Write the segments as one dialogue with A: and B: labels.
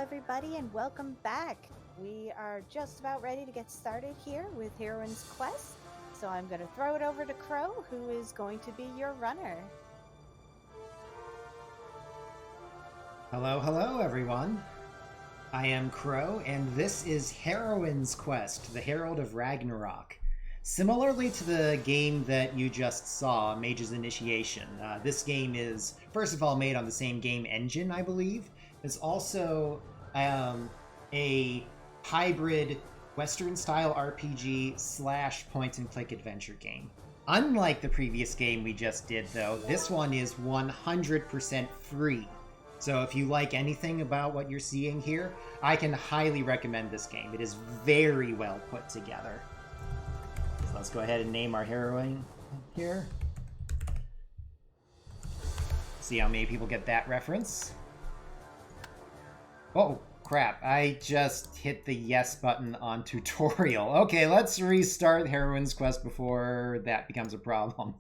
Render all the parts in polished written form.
A: everybody, and welcome back. We are just about ready to get started here with Heroine's Quest, so I'm going to throw it over to Crow, who is going to be your runner.
B: Hello, everyone. I am Crow, and this is Heroine's Quest, the Herald of Ragnarok. Similarly to the game that you just saw, Mage's Initiation, this game is, first of all, made on the same game engine, I believe. It's also a hybrid Western-style RPG / point-and-click adventure game. Unlike the previous game we just did, though, this one is 100% free. So if you like anything about what you're seeing here, I can highly recommend this game. It is very well put together. So let's go ahead and name our heroine here. See how many people get that reference. Oh, crap. I just hit the yes button on tutorial. Okay, let's restart Heroine's Quest before that becomes a problem.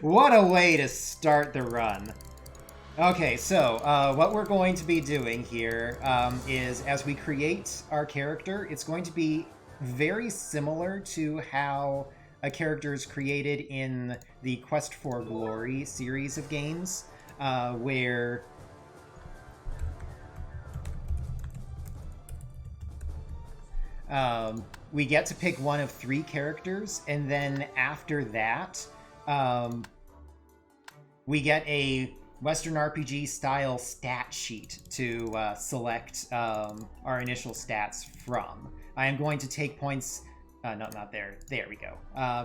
B: What a way to start the run. Okay, so what we're going to be doing here is as we create our character, it's going to be very similar to how a character is created in the Quest for Glory series of games, where we get to pick one of 3 characters, and then after that, we get a Western RPG style stat sheet to select our initial stats from. I am going to take points, no, not there, there we go.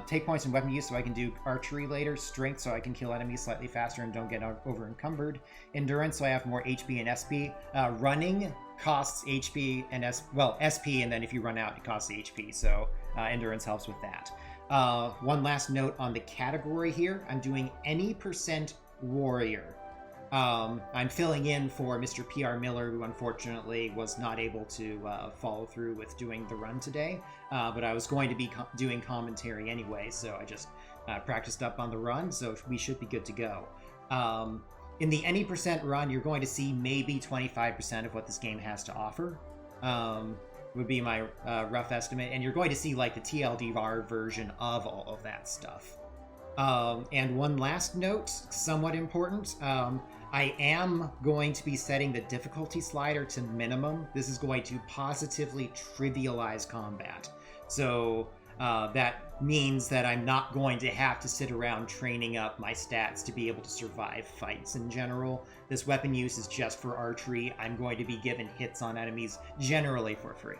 B: Take points in weapon use so I can do archery later, strength so I can kill enemies slightly faster and don't get over encumbered, endurance so I have more HP and SP, running costs HP and SP, and then if you run out it costs HP, so endurance helps with that. One last note on the category here, I'm doing any % warrior. I'm filling in for Mr. P.R. Miller, who unfortunately was not able to follow through with doing the run today, but I was going to be doing commentary anyway, so I just practiced up on the run, so we should be good to go. In the any % run, you're going to see maybe 25% of what this game has to offer, would be my rough estimate, and you're going to see like the TLDR version of all of that stuff. And one last note, somewhat important, I am going to be setting the difficulty slider to minimum. This is going to positively trivialize combat. So that means that I'm not going to have to sit around training up my stats to be able to survive fights in general. This weapon use is just for archery. I'm going to be given hits on enemies generally for free.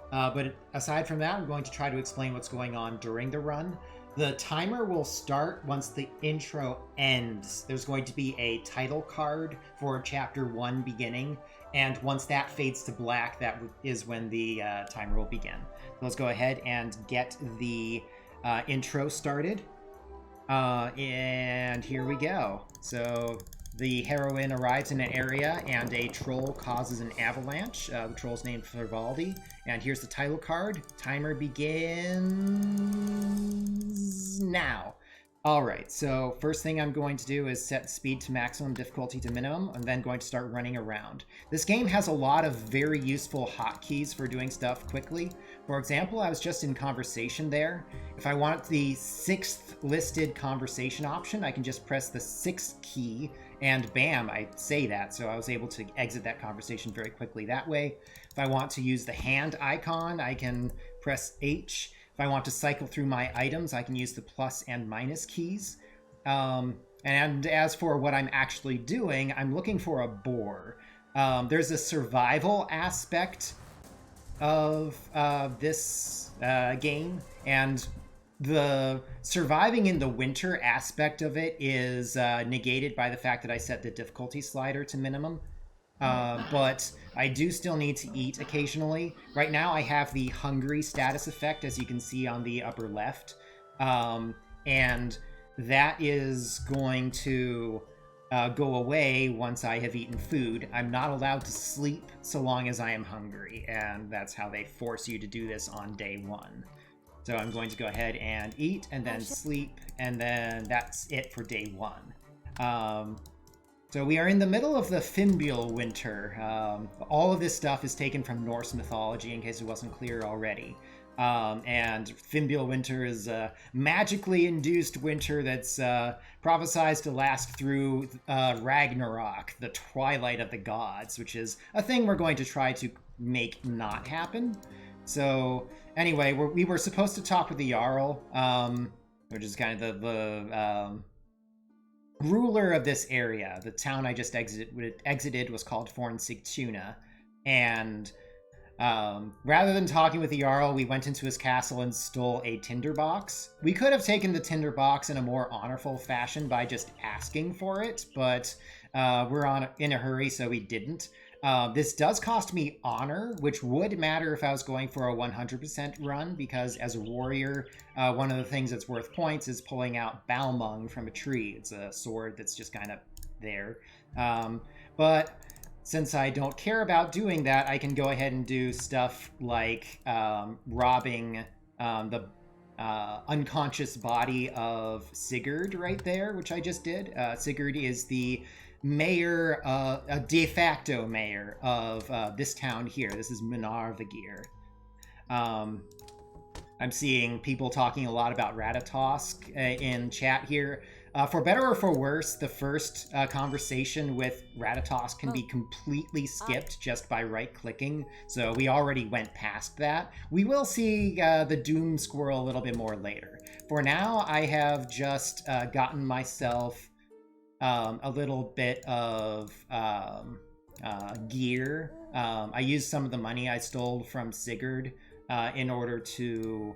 B: But aside from that, I'm going to try to explain what's going on during the run. The timer will start once the intro ends. There's going to be a title card for Chapter 1 beginning, and once that fades to black, that is when the timer will begin. So let's go ahead and get the intro started. And here we go. So the heroine arrives in an area and a troll causes an avalanche. The troll's named Fervaldi. And here's the title card. Timer begins now. All right, so first thing I'm going to do is set speed to maximum, difficulty to minimum, and then going to start running around. This game has a lot of very useful hotkeys for doing stuff quickly. For example, I was just in conversation there. If I want the 6th listed conversation option, I can just press the 6th key and bam, I say that. So I was able to exit that conversation very quickly that way. If I want to use the hand icon, I can press H. If I want to cycle through my items, I can use the plus and minus keys. And as for what I'm actually doing, I'm looking for a boar. There's a survival aspect of this game, and the surviving in the winter aspect of it is negated by the fact that I set the difficulty slider to minimum. But I do still need to eat occasionally. Right now I have the hungry status effect, as you can see on the upper left. And that is going to go away once I have eaten food. I'm not allowed to sleep so long as I am hungry, and that's how they force you to do this on day 1. So I'm going to go ahead and eat, and then sleep, and then that's it for day 1. So we are in the middle of the Fimbul winter. All of this stuff is taken from Norse mythology, in case it wasn't clear already. And Fimbul winter is a magically induced winter that's prophesized to last through Ragnarok, the twilight of the gods, which is a thing we're going to try to make not happen. So anyway, we were supposed to talk with the Jarl, which is kind of the ruler of this area. The town I just exited was called Fornsigtuna, and rather than talking with the Jarl, we went into his castle and stole a tinderbox. We could have taken the tinderbox in a more honorful fashion by just asking for it, but we're in a hurry, so we didn't. This does cost me honor, which would matter if I was going for a 100% run, because as a warrior, one of the things that's worth points is pulling out Balmung from a tree. It's a sword that's just kind of there. But since I don't care about doing that, I can go ahead and do stuff like robbing the unconscious body of Sigurd right there, which I just did. Sigurd is the mayor, a de facto mayor of this town here. This is Manarvagir. I'm seeing people talking a lot about Ratatosk in chat here. For better or for worse, the first conversation with Ratatosk can be completely skipped just by right-clicking, so we already went past that. We will see the Doom Squirrel a little bit more later. For now, I have just gotten myself a little bit of gear. I used some of the money I stole from Sigurd in order to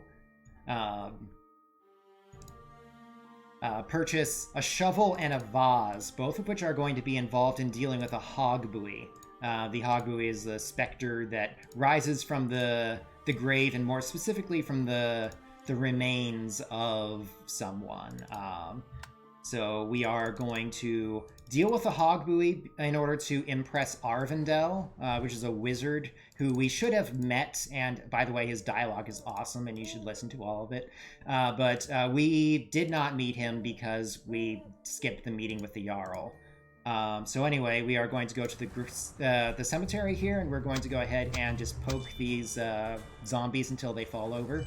B: purchase a shovel and a vase, both of which are going to be involved in dealing with a hogbui. The hogbui is the specter that rises from the grave, and more specifically from the remains of someone. So we are going to deal with the hogbui in order to impress Arvindel, which is a wizard who we should have met. And by the way, his dialogue is awesome, and you should listen to all of it. But we did not meet him because we skipped the meeting with the Jarl. So anyway, we are going to go to the cemetery here, and we're going to go ahead and just poke these zombies until they fall over.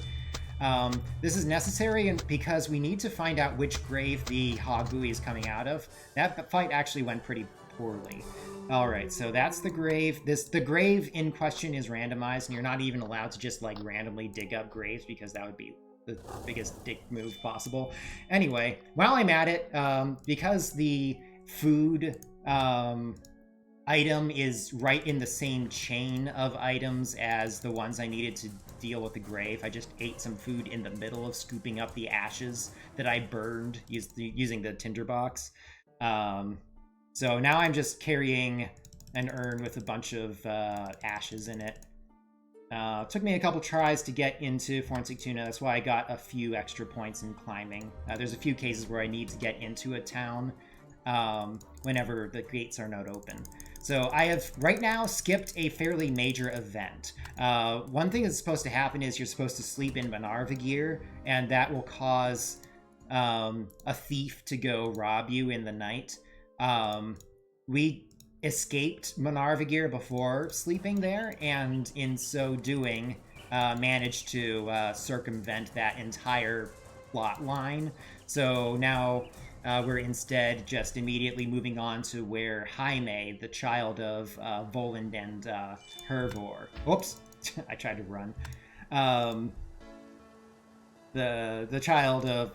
B: This is necessary because we need to find out which grave the hogbui is coming out of. That fight actually went pretty poorly. Alright, so that's the grave. The grave in question is randomized, and you're not even allowed to just like randomly dig up graves, because that would be the biggest dick move possible. Anyway, while I'm at it, because the food item is right in the same chain of items as the ones I needed to deal with the grave, I just ate some food in the middle of scooping up the ashes that I burned using the tinderbox. So now I'm just carrying an urn with a bunch of ashes in it. It took me a couple tries to get into Fornsigtuna. That's why I got a few extra points in climbing. There's a few cases where I need to get into a town whenever the gates are not open. So I have right now skipped a fairly major event. One thing that's supposed to happen is you're supposed to sleep in Manarvagir, and that will cause a thief to go rob you in the night. We escaped Manarvagir before sleeping there, and in so doing, managed to circumvent that entire plot line. So now we're instead just immediately moving on to where Jaime, the child of Voland and Hervor. Oops, I tried to run. The child of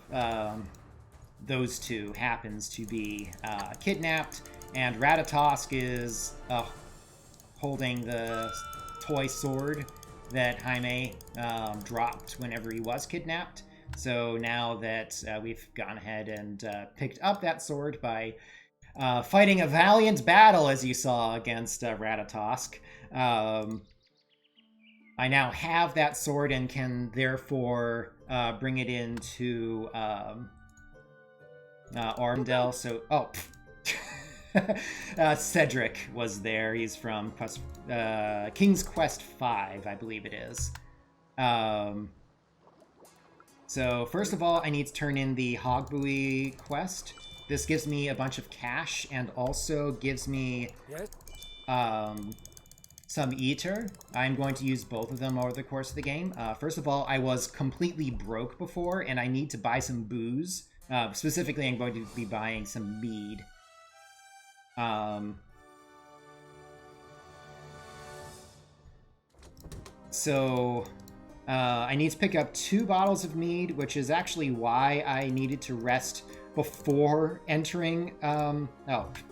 B: those two happens to be kidnapped, and Ratatosk is holding the toy sword that Jaime dropped whenever he was kidnapped. So now that we've gone ahead and picked up that sword by fighting a valiant battle, as you saw, against Ratatosk, I now have that sword and can therefore bring it into Armdell. So, Cedric was there. He's from King's Quest V, I believe it is. So first of all, I need to turn in the Hogbui quest. This gives me a bunch of cash and also gives me some ether. I'm going to use both of them over the course of the game. First of all, I was completely broke before, and I need to buy some booze. Specifically, I'm going to be buying some mead. So I need to pick up 2 bottles of mead, which is actually why I needed to rest before entering. Oh,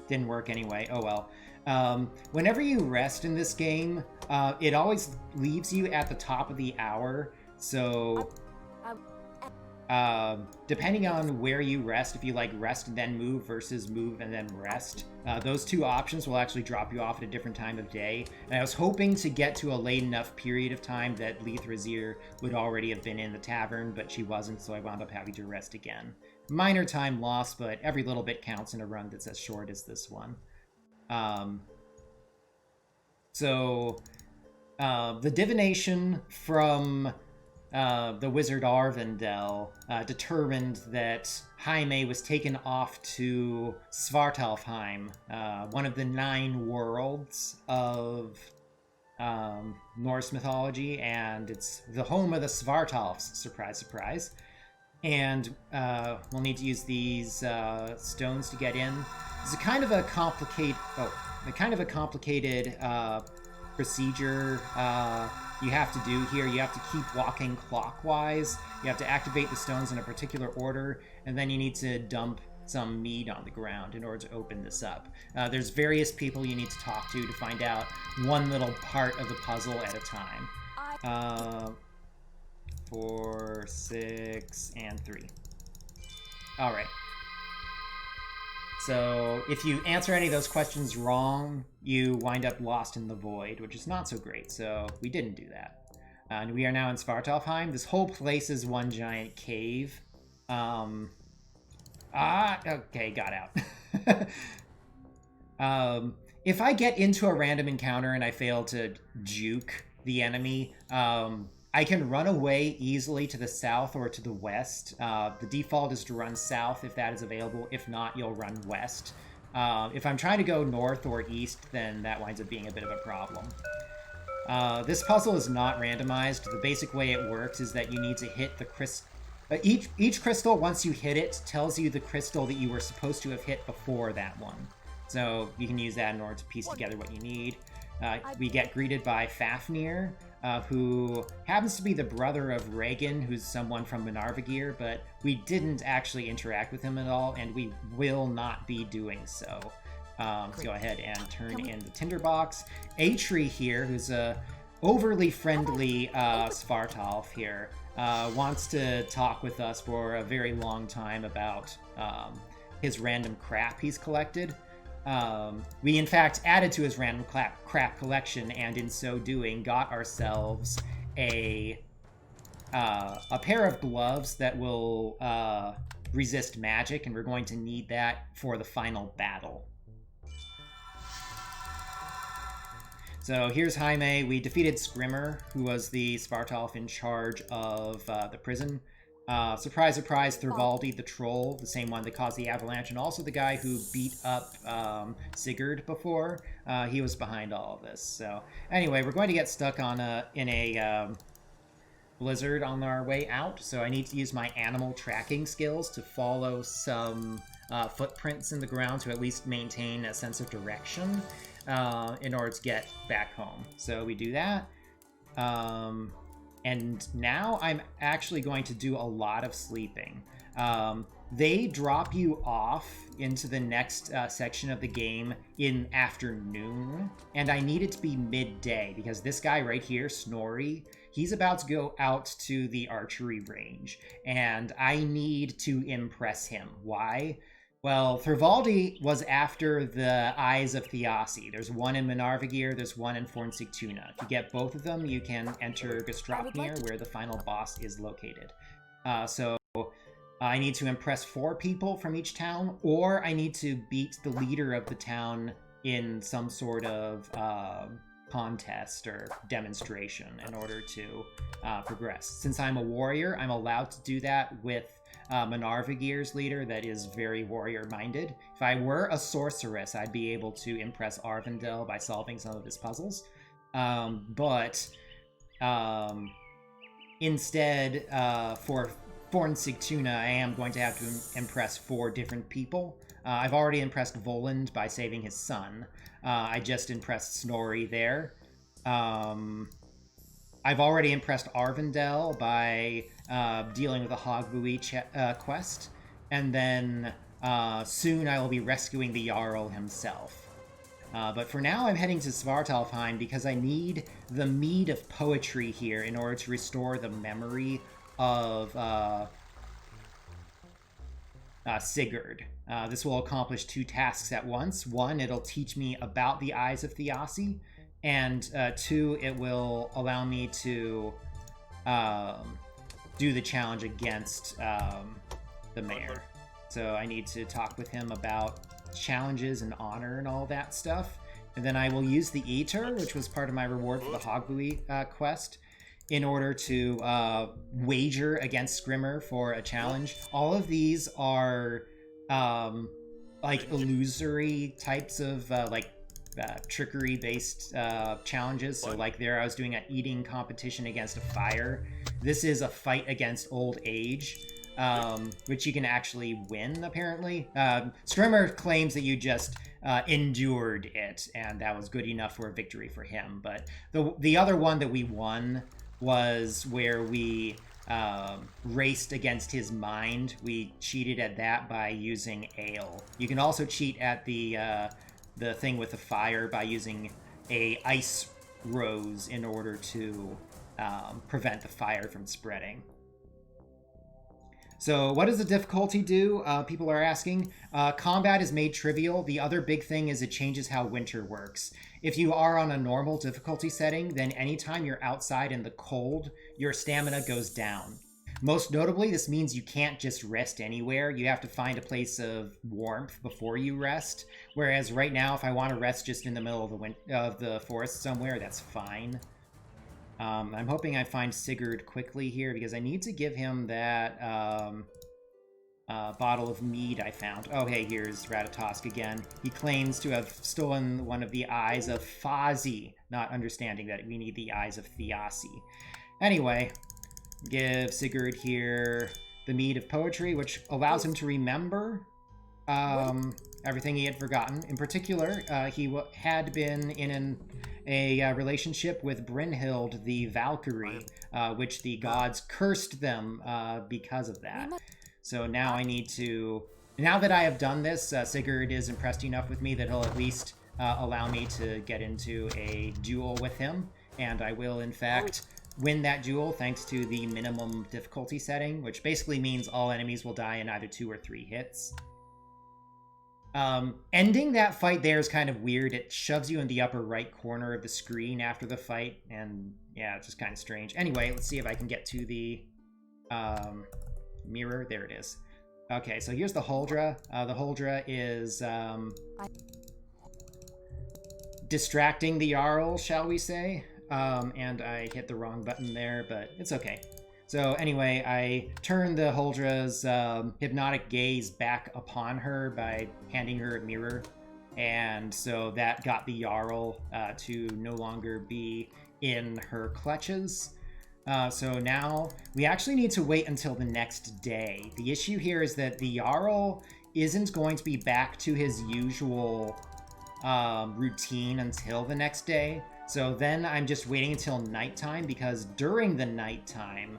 B: didn't work anyway. Oh well. Whenever you rest in this game, it always leaves you at the top of the hour. So depending on where you rest, if you like rest and then move versus move and then rest, those 2 options will actually drop you off at a different time of day. And I was hoping to get to a late enough period of time that Leithrazir would already have been in the tavern, but she wasn't, so I wound up having to rest again. Minor time loss, but every little bit counts in a run that's as short as this one. The divination from the wizard Arvindel determined that Jaime was taken off to Svartalfheim, one of the 9 worlds of Norse mythology, and it's the home of the Svartalfs, surprise, surprise. And we'll need to use these stones to get in. It's a kind of a complicated procedure you have to do here. You have to keep walking clockwise. You have to activate the stones in a particular order, and then you need to dump some mead on the ground in order to open this up. There's various people you need to talk to find out one little part of the puzzle at a time. 4, 6, and 3. All right. So if you answer any of those questions wrong, you wind up lost in the void, which is not so great. So we didn't do that. And we are now in Svartalfheim. This whole place is one giant cave. Okay, got out. If I get into a random encounter and I fail to juke the enemy, I can run away easily to the south or to the west. The default is to run south if that is available. If not, you'll run west. If I'm trying to go north or east, then that winds up being a bit of a problem. This puzzle is not randomized. The basic way it works is that you need to hit the crystal. Each crystal, once you hit it, tells you the crystal that you were supposed to have hit before that one. So you can use that in order to piece together what you need. We get greeted by Fafnir, who happens to be the brother of Reagan, who's someone from Minervagir, but we didn't actually interact with him at all, and we will not be doing so. Let's go ahead and turn in the tinderbox. Atri here, who's a overly friendly Svartalf here, wants to talk with us for a very long time about his random crap he's collected. We in fact added to his random crap collection, and in so doing got ourselves a pair of gloves that will resist magic, and we're going to need that for the final battle. So here's Jaime. We defeated Scrimmer, who was the Svartalf in charge of the prison. Surprise, surprise, Thorvaldi the troll, the same one that caused the avalanche, and also the guy who beat up Sigurd before. He was behind all of this. So anyway, we're going to get stuck on in a blizzard on our way out, so I need to use my animal tracking skills to follow some footprints in the ground to at least maintain a sense of direction in order to get back home. So we do that. And now I'm actually going to do a lot of sleeping. They drop you off into the next section of the game in afternoon, and I need it to be midday because this guy right here, Snorri, he's about to go out to the archery range, and I need to impress him. Why? Well, Thorvaldi was after the Eyes of Thiassi. There's one in Minervagir, there's one in Fornsigtuna. If you get both of them, you can enter Gastropnir, where the final boss is located. So I need to impress 4 people from each town, or I need to beat the leader of the town in some sort of contest or demonstration in order to progress. Since I'm a warrior, I'm allowed to do that with Manarvigir's leader that is very warrior-minded. If I were a sorceress, I'd be able to impress Arvindel by solving some of his puzzles. But instead, for Fornsigtuna, I am going to have to impress 4 different people. I've already impressed Voland by saving his son. I just impressed Snorri there. I've already impressed Arvindel by dealing with a Hogbui quest. And then soon I will be rescuing the Jarl himself. But for now, I'm heading to Svartalfheim because I need the mead of poetry here in order to restore the memory of Sigurd. This will accomplish 2 tasks at once. 1, it'll teach me about the Eyes of Thiassi, and 2, it will allow me to do the challenge against the mayor. So I need to talk with him about challenges and honor and all that stuff. And then I will use the Eater, which was part of my reward for the Hogbui quest, in order to wager against Scrimmer for a challenge. All of these are like illusory types of trickery-based challenges. So like there I was doing an eating competition against a fire. This is a fight against old age, which you can actually win, apparently. Scrimmer claims that you just endured it, and that was good enough for a victory for him. But the other one that we won was where we raced against his mind. We cheated at that by using ale. You can also cheat at the thing with the fire by using a ice rose in order to prevent the fire from spreading. So what does the difficulty do? People are asking. Combat is made trivial. The other big thing is it changes how winter works. If you are on a normal difficulty setting, then anytime you're outside in the cold, your stamina goes down. Most notably, this means you can't just rest anywhere. You have to find a place of warmth before you rest. Whereas right now, if I want to rest just in the middle of the forest somewhere, that's fine. I'm hoping I find Sigurd quickly here because I need to give him that bottle of mead I found. Oh, hey, here's Ratatosk again. He claims to have stolen one of the eyes of Fazi, not understanding that we need the eyes of Thiassi. Anyway, give Sigurd here the mead of poetry, which allows him to remember everything he had forgotten. In particular, he had been in a relationship with Brynhild the Valkyrie, which the gods cursed them because of that. So now I need to... Now that I have done this, Sigurd is impressed enough with me that he'll at least allow me to get into a duel with him. And I will, in fact, win that duel thanks to the minimum difficulty setting, which basically means all enemies will die in either 2 or 3 hits. Ending that fight there is kind of weird. It shoves you in the upper right corner of the screen after the fight, and yeah, it's just kind of strange. Anyway, let's see if I can get to the mirror. There it is. Okay, so here's the Huldra. The Huldra is distracting the Jarl, shall we say. And I hit the wrong button there, but it's okay. So anyway, I turned the Huldra's hypnotic gaze back upon her by handing her a mirror. And so that got the Jarl to no longer be in her clutches. So now we actually need to wait until the next day. The issue here is that the Jarl isn't going to be back to his usual routine until the next day. So then I'm just waiting until nighttime, because during the nighttime,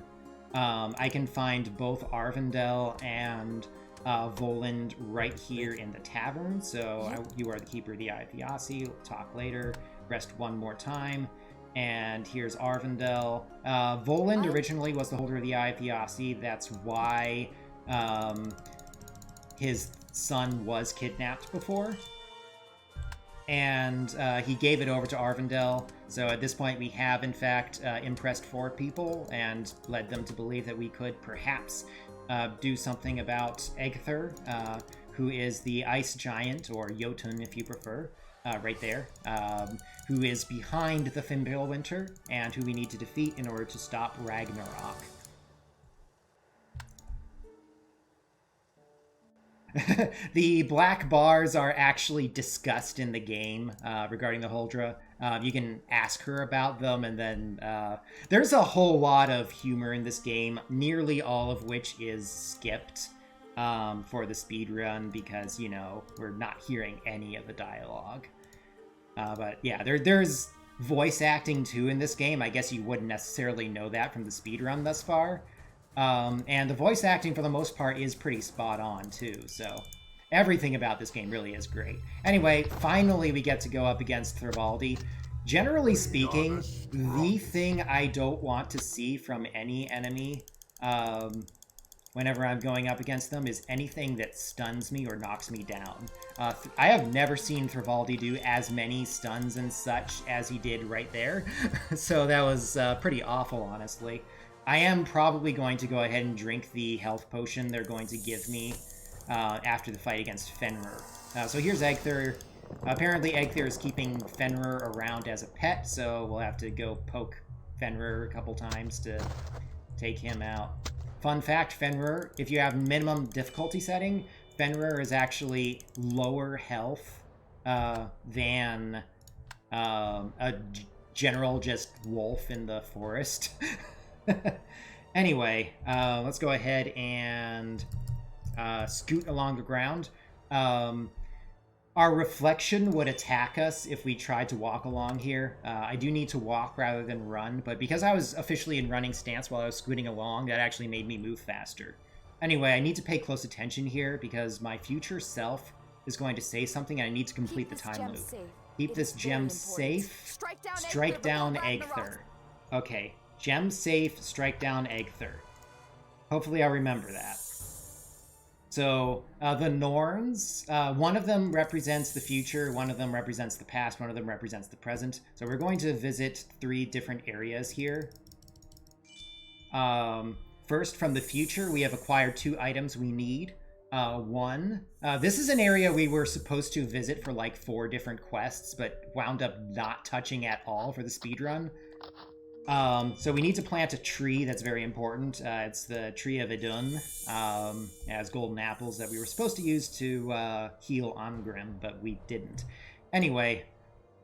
B: I can find both Arvindel and Voland right here in the tavern. So you are the keeper of the Eye of Thiassi. We'll talk later. Rest one more time. And here's Arvindel. Voland originally was the holder of the Eye of Thiassi. That's why his son was kidnapped before. And he gave it over to Arvindel. So at this point, we have, in fact, impressed 4 people and led them to believe that we could perhaps do something about Egther, who is the ice giant, or Jotun if you prefer, right there, who is behind the Fimbulwinter and who we need to defeat in order to stop Ragnarok. The black bars are actually discussed in the game regarding the Huldra. You can ask her about them, and then there's a whole lot of humor in this game, nearly all of which is skipped for the speedrun because, you know, we're not hearing any of the dialogue. But yeah, there's voice acting too in this game. I guess you wouldn't necessarily know that from the speedrun thus far. And the voice acting, for the most part, is pretty spot on, too, so everything about this game really is great. Anyway, finally we get to go up against Thrivaldi. Generally speaking, the thing I don't want to see from any enemy whenever I'm going up against them is anything that stuns me or knocks me down. I have never seen Thrivaldi do as many stuns and such as he did right there, so that was pretty awful, honestly. I am probably going to go ahead and drink the health potion they're going to give me after the fight against Fenrir. So here's Egther. Apparently Egther is keeping Fenrir around as a pet, so we'll have to go poke Fenrir a couple times to take him out. Fun fact, Fenrir, if you have minimum difficulty setting, Fenrir is actually lower health than a general just wolf in the forest. Anyway, let's go ahead and scoot along the ground. Our reflection would attack us if we tried to walk along here. I do need to walk rather than run, but because I was officially in running stance while I was scooting along, that actually made me move faster. Anyway, I need to pay close attention here because my future self is going to say something and I need to complete the time loop. Keep this gem safe. Strike down Egther. Okay. Gem safe, strike down Egther. Hopefully I'll remember that. So, the Norns, one of them represents the future, one of them represents the past, one of them represents the present. So we're going to visit 3 different areas here. First, from the future, we have acquired 2 items we need. One, this is an area we were supposed to visit for like 4 different quests, but wound up not touching at all for the speedrun. So we need to plant a tree that's very important. It's the tree of Idun. It has golden apples that we were supposed to use to heal Angrim, but we didn't. Anyway,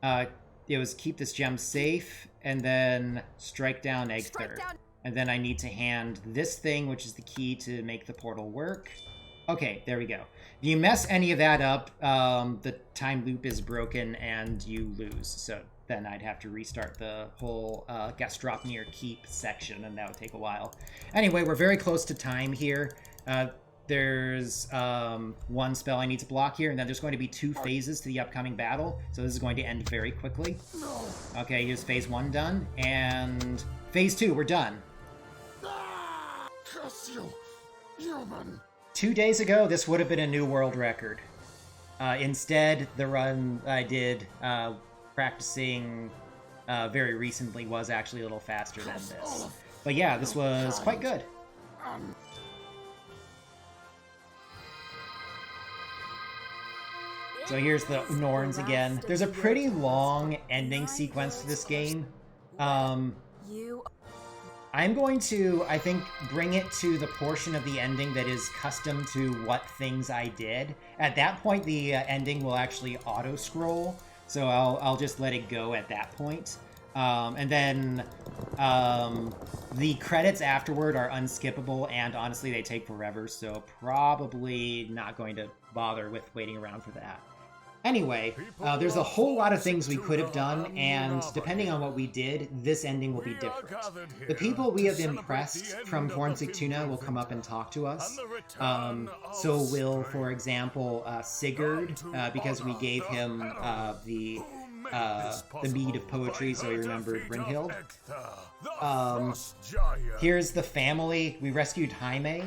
B: it was keep this gem safe, and then strike down Egther. And then I need to hand this thing, which is the key to make the portal work. Okay, there we go. If you mess any of that up, the time loop is broken and you lose. So then I'd have to restart the whole Gastropnir Keep section, and that would take a while. Anyway, we're very close to time here. There's 1 spell I need to block here, and then there's going to be 2 phases to the upcoming battle, so this is going to end very quickly. Okay, here's phase 1 done, and phase 2, we're done.
C: Curse you, human!
B: 2 days ago, this would have been a new world record. Instead, the run I did practicing very recently was actually a little faster than this. But yeah, this was quite good. So here's the Norns again. There's a pretty long ending sequence to this game. I'm going to, I think, bring it to the portion of the ending that is custom to what things I did. At that point, the ending will actually auto-scroll, so I'll just let it go at that point. And then the credits afterward are unskippable, and honestly, they take forever, so probably not going to bother with waiting around for that. Anyway, there's a whole lot of things we could have done, and depending on what we did, this ending will be different. The people we have impressed from Forensic Tuna will come up and talk to us. So will, for example, Sigurd, because we gave him the mead of poetry, so he remembered Brynhild. Here's the family. We rescued Jaime.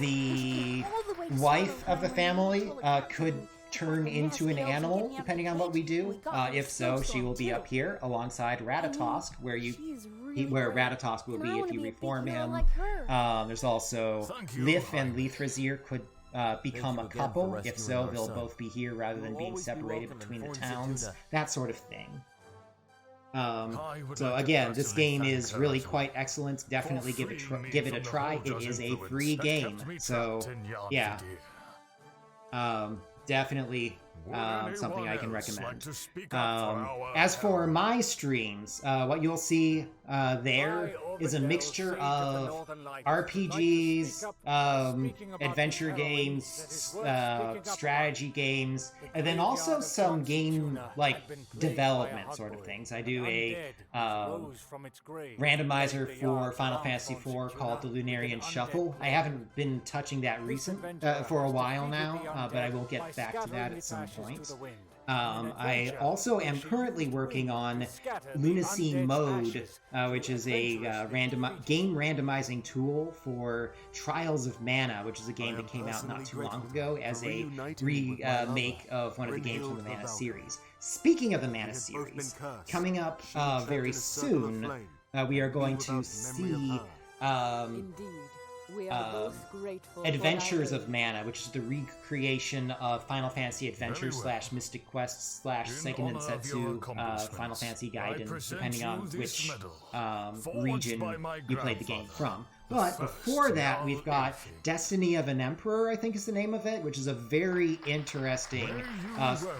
B: The wife of the family could turn into an animal, depending on what we do. If so, she will be up here alongside Ratatosk, where Ratatosk will be if you reform him. There's also Lith and Lithrazir could become a couple. If so, they'll both be here rather than being separated between the towns. That sort of thing. So again, this game is really quite excellent. Definitely give it a try. It is a free game, so yeah, definitely something I can recommend. As for my streams, what you'll see there is a mixture of RPGs, adventure games, strategy games, and then also some game development sort of things. I do a randomizer for Final Fantasy IV called the Lunarian Shuffle. I haven't been touching that for a while now, but I will get back to that at some point. I also am currently working on Lunacy Mode, which is a game randomizing tool for Trials of Mana, which is a game that came out not too long ago as a remake of one of the games from the Mana series. Speaking of the Mana series, coming up very soon, we are going to see Adventures of Mana, which is the recreation of Final Fantasy Adventures / Mystic Quest / Seiken Densetsu Final Fantasy Gaiden, depending on which region you played the game from. But before that, we've got Destiny of an Emperor, I think is the name of it, which is a very interesting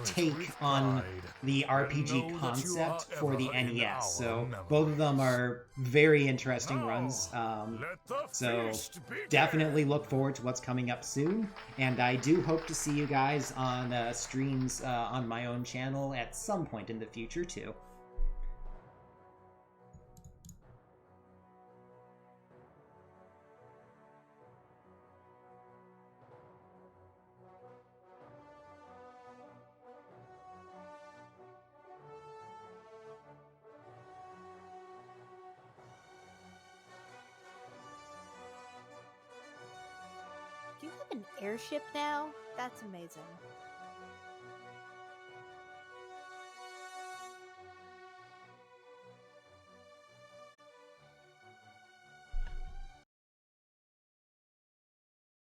B: take on the RPG concept for the NES. So both of them are very interesting runs. So definitely look forward to what's coming up soon. And I do hope to see you guys on streams on my own channel at some point in the future, too.
A: Do you have an airship now? That's amazing.